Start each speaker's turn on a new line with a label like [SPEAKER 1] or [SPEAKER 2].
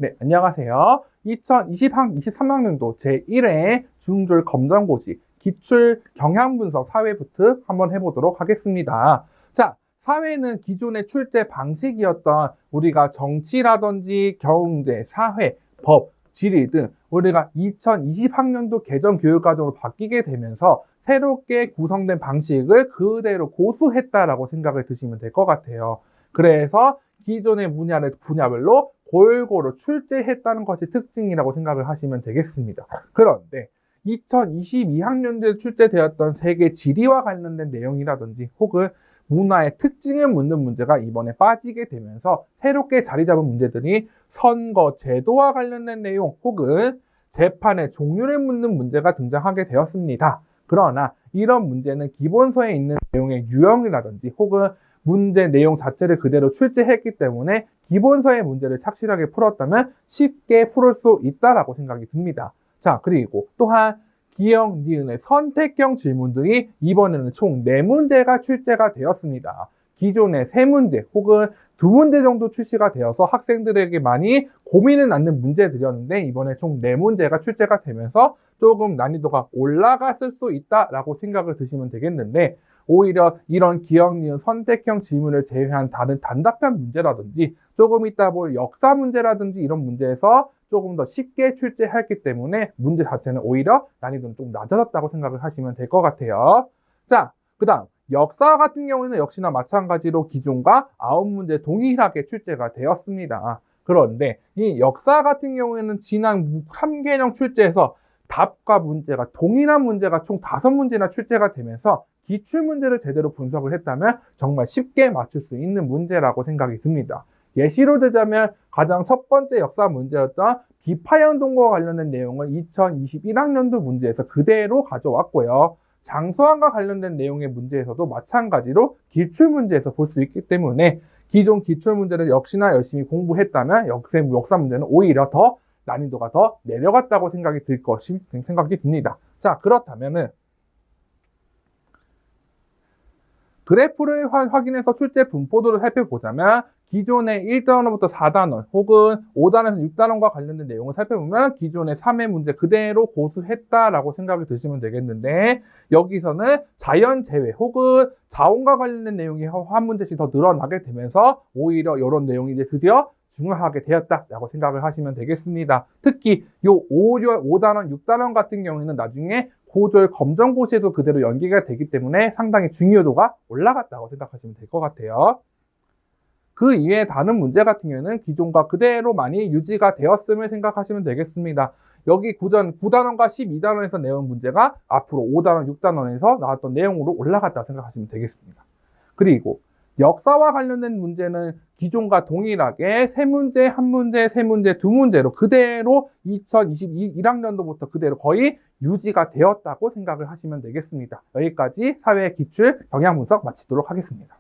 [SPEAKER 1] 네, 안녕하세요. 2023학년도 제1회 중졸 검정고시 기출 경향분석 사회부터 한번 해보도록 하겠습니다. 자, 사회는 기존의 출제 방식이었던 우리가 정치라든지 경제, 사회, 법, 지리 등 우리가 2020학년도 개정 교육과정으로 바뀌게 되면서 새롭게 구성된 방식을 그대로 고수했다라고 생각을 드시면 될 것 같아요. 그래서 기존의 분야별로 골고루 출제했다는 것이 특징이라고 생각을 하시면 되겠습니다. 그런데 2022학년도에 출제되었던 세계 지리와 관련된 내용이라든지 혹은 문화의 특징을 묻는 문제가 이번에 빠지게 되면서 새롭게 자리 잡은 문제들이 선거 제도와 관련된 내용 혹은 재판의 종류를 묻는 문제가 등장하게 되었습니다. 그러나 이런 문제는 기본서에 있는 내용의 유형이라든지 혹은 문제 내용 자체를 그대로 출제했기 때문에 기본서의 문제를 착실하게 풀었다면 쉽게 풀을 수 있다라고 생각이 듭니다. 자, 그리고 또한 기역, 니은의 선택형 질문들이 이번에는 총 4문제가 출제가 되었습니다. 기존의 3문제 혹은 2문제 정도 출시가 되어서 학생들에게 많이 고민을 낳는 문제들이었는데 이번에 총 4문제가 출제가 되면서 조금 난이도가 올라갔을 수 있다라고 생각을 드시면 되겠는데 오히려 이런 기억, 니은, 선택형 질문을 제외한 다른 단답형 문제라든지 조금 이따 볼 역사 문제라든지 이런 문제에서 조금 더 쉽게 출제했기 때문에 문제 자체는 오히려 난이도는 좀 낮아졌다고 생각을 하시면 될 것 같아요. 자, 그 다음 역사 같은 경우에는 역시나 마찬가지로 기존과 9문제 동일하게 출제가 되었습니다. 그런데 이 역사 같은 경우에는 지난 3개년 출제에서 답과 문제가 동일한 문제가 총 5문제나 출제가 되면서 기출문제를 제대로 분석을 했다면 정말 쉽게 맞출 수 있는 문제라고 생각이 듭니다. 예시로 들자면 가장 첫 번째 역사 문제였던 비파현동과 관련된 내용을 2021학년도 문제에서 그대로 가져왔고요. 장소환과 관련된 내용의 문제에서도 마찬가지로 기출문제에서 볼 수 있기 때문에 기존 기출문제를 역시나 열심히 공부했다면 역사 문제는 오히려 더 난이도가 더 내려갔다고 생각이 듭니다. 자, 그렇다면은 그래프를 확인해서 출제 분포도를 살펴보자면 기존의 1단원부터 4단원 혹은 5단원에서 6단원과 관련된 내용을 살펴보면 기존의 3회 문제 그대로 고수했다라고 생각이 드시면 되겠는데 여기서는 자연 재해 혹은 자원과 관련된 내용이 한 문제씩 더 늘어나게 되면서 오히려 이런 내용이 이제 드디어 중요하게 되었다라고 생각을 하시면 되겠습니다. 특히 요 5단원, 6단원 같은 경우에는 나중에 고졸 검정고시에도 그대로 연계가 되기 때문에 상당히 중요도가 올라갔다고 생각하시면 될 것 같아요. 그 이외에 다른 문제 같은 경우에는 기존과 그대로 많이 유지가 되었음을 생각하시면 되겠습니다. 여기 9단원과 12단원에서 내온 문제가 앞으로 5단원, 6단원에서 나왔던 내용으로 올라갔다고 생각하시면 되겠습니다. 그리고 역사와 관련된 문제는 기존과 동일하게 3문제, 1문제, 3문제, 2문제로 그대로 2021학년도부터 그대로 거의 유지가 되었다고 생각을 하시면 되겠습니다. 여기까지 사회 기출 경향분석 마치도록 하겠습니다.